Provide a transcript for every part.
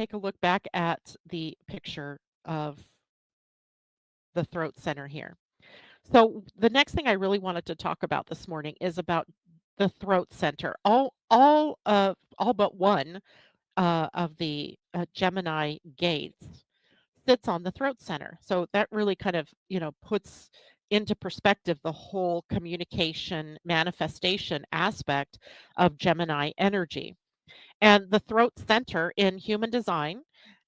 take a look back at the picture of the throat center here. So the next thing I really wanted to talk about this morning is about the throat center. All but one of the Gemini gates sits on the throat center. So that really kind of, puts into perspective the whole communication manifestation aspect of Gemini energy. And the throat center in human design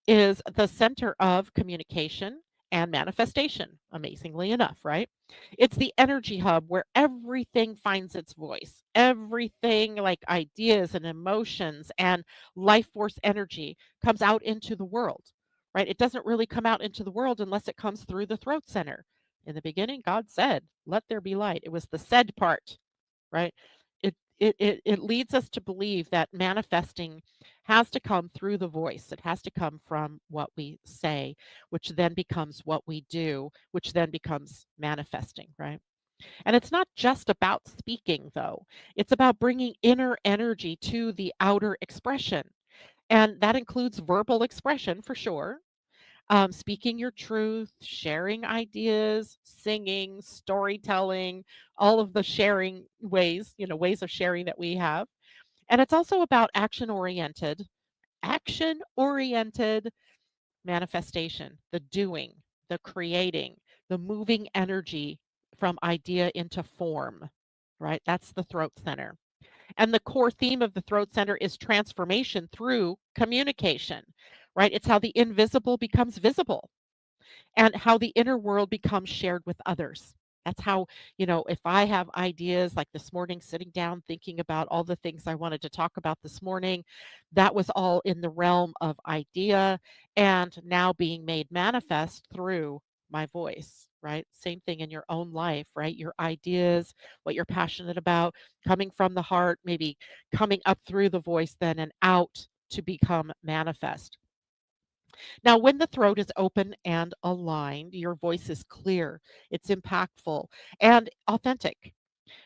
is the center of communication and manifestation, amazingly enough, right? It's the energy hub where everything finds its voice. Everything like ideas and emotions and life force energy comes out into the world, right? It doesn't really come out into the world unless it comes through the throat center. In the beginning, God said, "Let there be light." It was the said part, right? It leads us to believe that manifesting has to come through the voice. It has to come from what we say, which then becomes what we do, which then becomes manifesting, right? And it's not just about speaking, though. It's about bringing inner energy to the outer expression. And that includes verbal expression for sure, speaking your truth, sharing ideas, singing, storytelling, all of the sharing ways, ways of sharing that we have. And it's also about action oriented manifestation, the doing, the creating, the moving energy from idea into form, right? That's the throat center. And the core theme of the throat center is transformation through communication, right? It's how the invisible becomes visible and how the inner world becomes shared with others. That's how, if I have ideas like this morning, sitting down thinking about all the things I wanted to talk about this morning, that was all in the realm of idea and now being made manifest through my voice, right? Same thing in your own life, right? Your ideas, what you're passionate about, coming from the heart, maybe coming up through the voice, then and out to become manifest. Now, when the throat is open and aligned, your voice is clear, it's impactful, and authentic.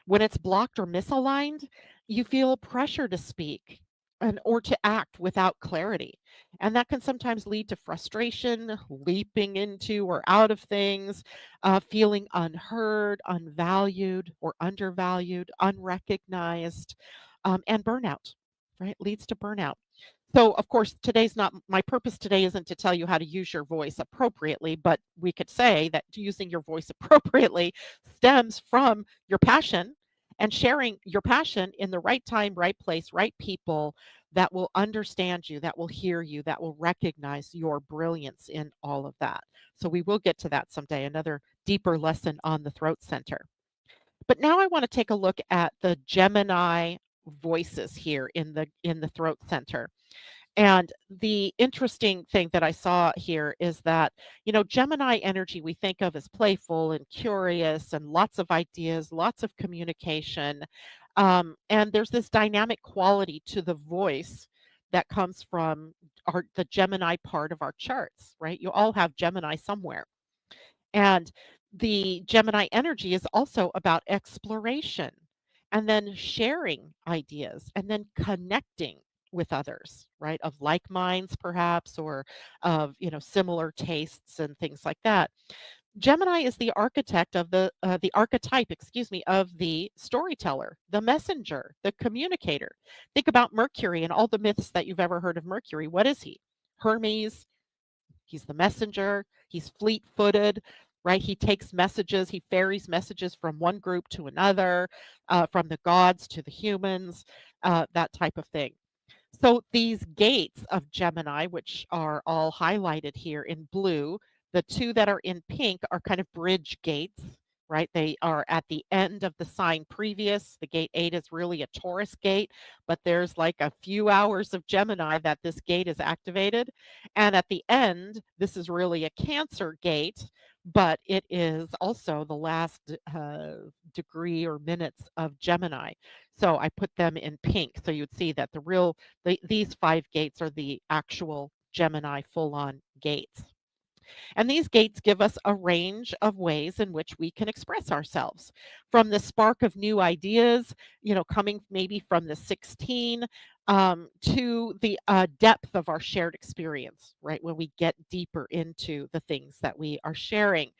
When it's blocked or misaligned, you feel pressure to speak and or to act without clarity. And that can sometimes lead to frustration, leaping into or out of things, feeling unheard, unvalued or undervalued, unrecognized, and burnout, right? Leads to burnout. So, of course, today's not my purpose today isn't to tell you how to use your voice appropriately, but we could say that using your voice appropriately stems from your passion and sharing your passion in the right time, right place, right people that will understand you, that will hear you, that will recognize your brilliance in all of that. So, we will get to that someday, another deeper lesson on the throat center. But now I want to take a look at the Gemini voices here in the throat center. And the interesting thing that I saw here is that, Gemini energy we think of as playful and curious and lots of ideas, lots of communication. And there's this dynamic quality to the voice that comes from the Gemini part of our charts, right? You all have Gemini somewhere. And the Gemini energy is also about exploration and then sharing ideas and then connecting with others, right? Of like minds, perhaps, or of, similar tastes and things like that. Gemini is the architect of the archetype, excuse me, of the storyteller, the messenger, the communicator. Think about Mercury and all the myths that you've ever heard of Mercury. What is he? Hermes, he's the messenger. He's fleet-footed, right? He takes messages, he ferries messages from one group to another, from the gods to the humans, that type of thing. So these gates of Gemini, which are all highlighted here in blue, the two that are in pink are kind of bridge gates, right? They are at the end of the sign previous. The gate 8 is really a Taurus gate, but there's like a few hours of Gemini that this gate is activated. And at the end, this is really a Cancer gate, but it is also the last degree or minutes of Gemini. So I put them in pink so you'd see that these 5 gates are the actual Gemini full-on gates. And these gates give us a range of ways in which we can express ourselves. From the spark of new ideas, coming maybe from the 16, to the depth of our shared experience, right? When we get deeper into the things that we are sharing.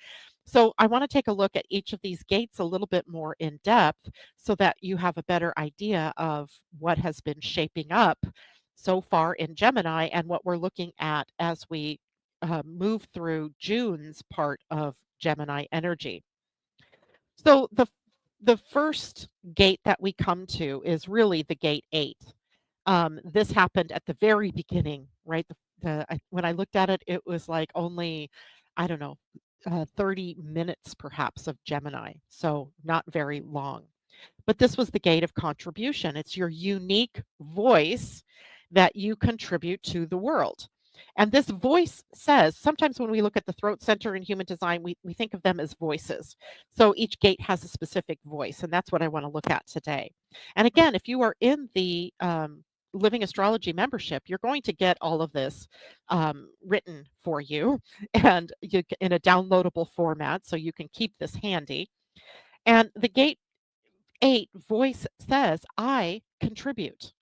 So, I want to take a look at each of these gates a little bit more in depth so that you have a better idea of what has been shaping up so far in Gemini and what we're looking at as we move through June's part of Gemini energy. So, the first gate that we come to is really the gate 8. This happened at the very beginning, right? When I looked at it, it was like only, I don't know, 30 minutes perhaps of Gemini, so not very long. But this was the gate of contribution. It's your unique voice that you contribute to the world. And this voice says, sometimes when we look at the throat center in human design, we think of them as voices. So each gate has a specific voice, and that's what I want to look at today. And again, if you are in the Living Astrology membership, you're going to get all of this written for you and in a downloadable format so you can keep this handy. And the gate 8 voice says, I contribute.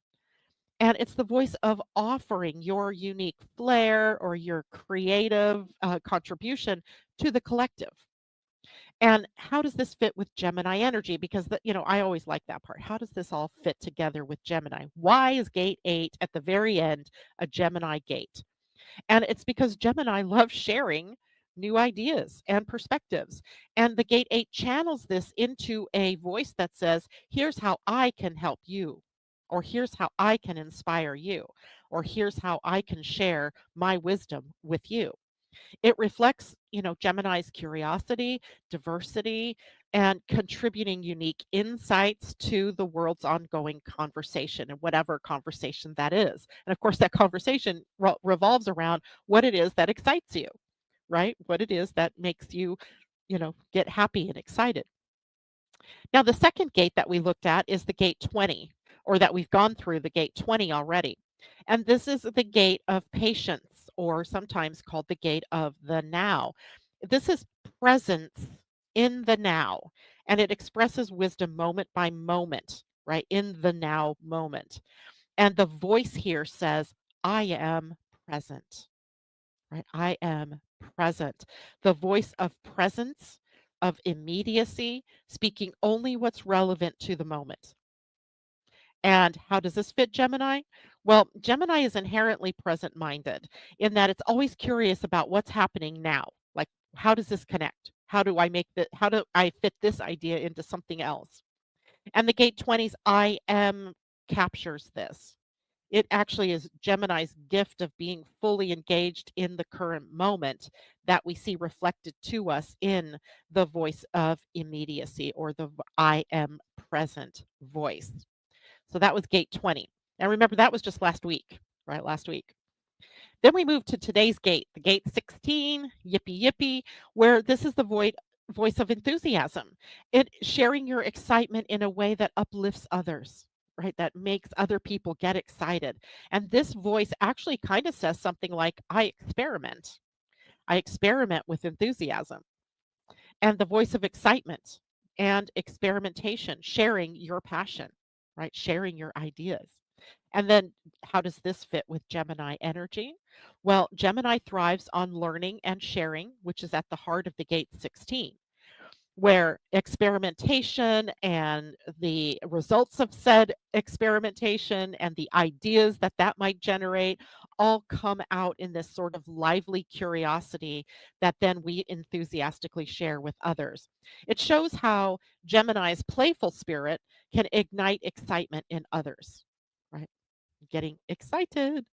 And it's the voice of offering your unique flair or your creative contribution to the collective. And how does this fit with Gemini energy? Because I always like that part. How does this all fit together with Gemini? Why is gate 8 at the very end a Gemini gate? And it's because Gemini loves sharing new ideas and perspectives. And the gate 8 channels this into a voice that says, here's how I can help you, or here's how I can inspire you, or here's how I can share my wisdom with you. It reflects, Gemini's curiosity, diversity, and contributing unique insights to the world's ongoing conversation and whatever conversation that is. And of course, that conversation revolves around what it is that excites you, right? What it is that makes you, get happy and excited. Now, the second gate that we looked at is the gate 20, or that we've gone through the gate 20 already. And this is the gate of patience, or sometimes called the gate of the now. This is presence in the now, and it expresses wisdom moment by moment, right? In the now moment. And the voice here says, I am present, right? I am present. The voice of presence, of immediacy, speaking only what's relevant to the moment. And how does this fit Gemini? Well, Gemini is inherently present minded in that it's always curious about what's happening now. Like, how does this connect? How do I fit this idea into something else? And the gate 20's I am captures this. It actually is Gemini's gift of being fully engaged in the current moment that we see reflected to us in the voice of immediacy, or the I am present voice. So that was gate 20. Now remember, that was just last week, right? Last week. Then we move to today's gate, the gate 16, yippee yippee, where this is the voice of enthusiasm. It sharing your excitement in a way that uplifts others, right? That makes other people get excited. And this voice actually kind of says something like, I experiment. I experiment with enthusiasm. And the voice of excitement and experimentation, sharing your passion, right? Sharing your ideas. And then how does this fit with Gemini energy? Well, Gemini thrives on learning and sharing, which is at the heart of the gate 16, where experimentation and the results of said experimentation and the ideas that that might generate all come out in this sort of lively curiosity that then we enthusiastically share with others. It shows how Gemini's playful spirit can ignite excitement in others, right? Getting excited.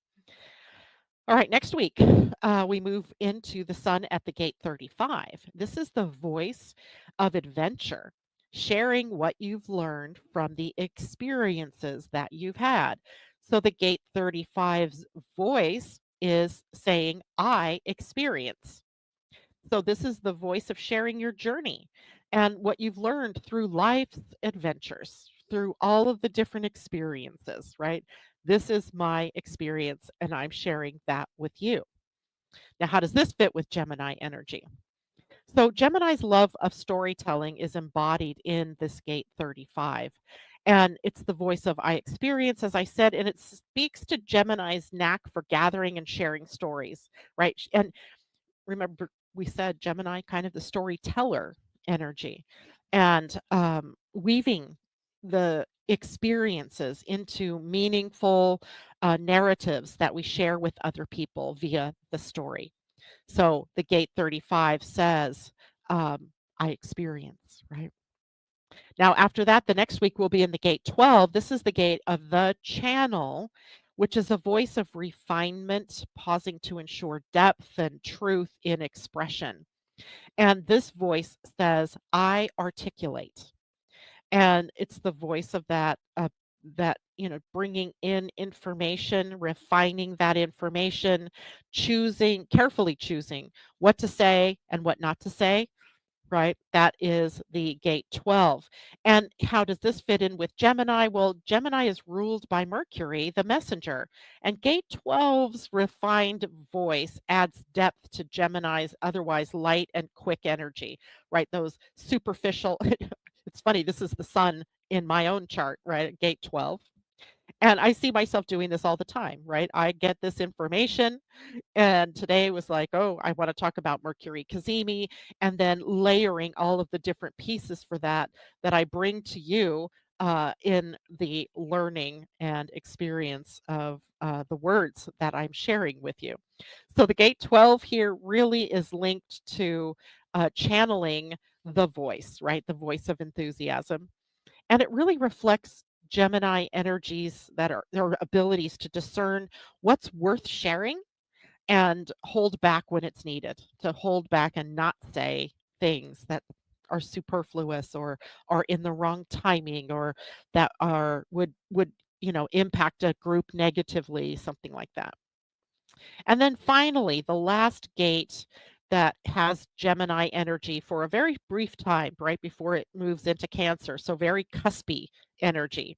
All right, next week, we move into the sun at the gate 35. This is the voice of adventure, sharing what you've learned from the experiences that you've had. So the gate 35's voice is saying, I experience. So this is the voice of sharing your journey and what you've learned through life's adventures, through all of the different experiences, right? This is my experience and I'm sharing that with you. Now, how does this fit with Gemini energy? So, Gemini's love of storytelling is embodied in this gate 35. And it's the voice of I experience, as I said, and it speaks to Gemini's knack for gathering and sharing stories, right? And remember, we said Gemini, kind of the storyteller energy, and weaving the experiences into meaningful narratives that we share with other people via the story. So the gate 35 says, I experience, right? Now, after that, the next week we'll be in the gate 12. This is the gate of the channel, which is a voice of refinement, pausing to ensure depth and truth in expression. And this voice says, I articulate. And it's the voice of that bringing in information, refining that information, carefully choosing what to say and what not to say, right? That is the gate 12. And how does this fit in with Gemini? Well, Gemini is ruled by Mercury, the messenger, and gate 12's refined voice adds depth to Gemini's otherwise light and quick energy, right? Those superficial, it's funny, this is the sun in my own chart, right? At gate 12. And I see myself doing this all the time, right? I get this information and today was like, oh, I want to talk about Mercury Kazemi, and then layering all of the different pieces for that I bring to you in the learning and experience of the words that I'm sharing with you. So the gate 12 here really is linked to channeling the voice, right? The voice of enthusiasm. And it really reflects Gemini energies that are their abilities to discern what's worth sharing and hold back when it's needed, to hold back and not say things that are superfluous or are in the wrong timing or that are would impact a group negatively, something like that. And then finally, the last gate that has Gemini energy for a very brief time right before it moves into Cancer, so very cuspy energy.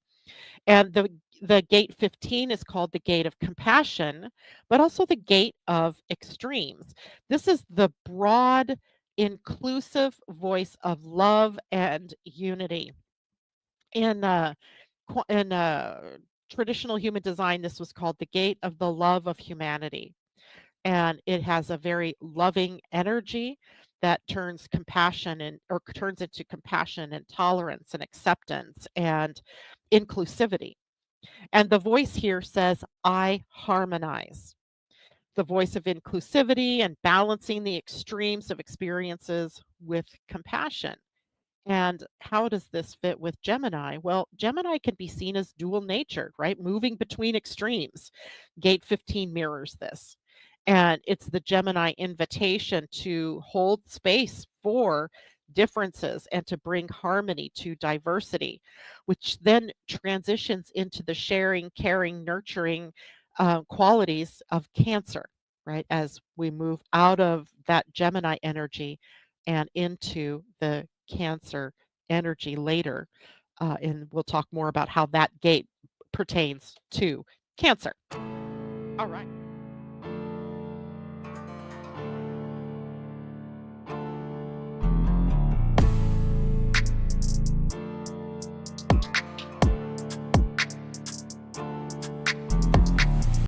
And the gate 15 is called the gate of compassion, but also the gate of extremes. This is the broad, inclusive voice of love and unity. In traditional human design, this was called the gate of the love of humanity, and it has a very loving energy that turns into compassion and tolerance and acceptance and inclusivity. And the voice here says, I harmonize. The voice of inclusivity and balancing the extremes of experiences with compassion. And how does this fit with Gemini? Well, Gemini can be seen as dual natured, right? Moving between extremes. Gate 15 mirrors this. And it's the Gemini invitation to hold space for differences and to bring harmony to diversity, which then transitions into the sharing, caring, nurturing qualities of Cancer, right? As we move out of that Gemini energy and into the Cancer energy later. And we'll talk more about how that gate pertains to Cancer. All right.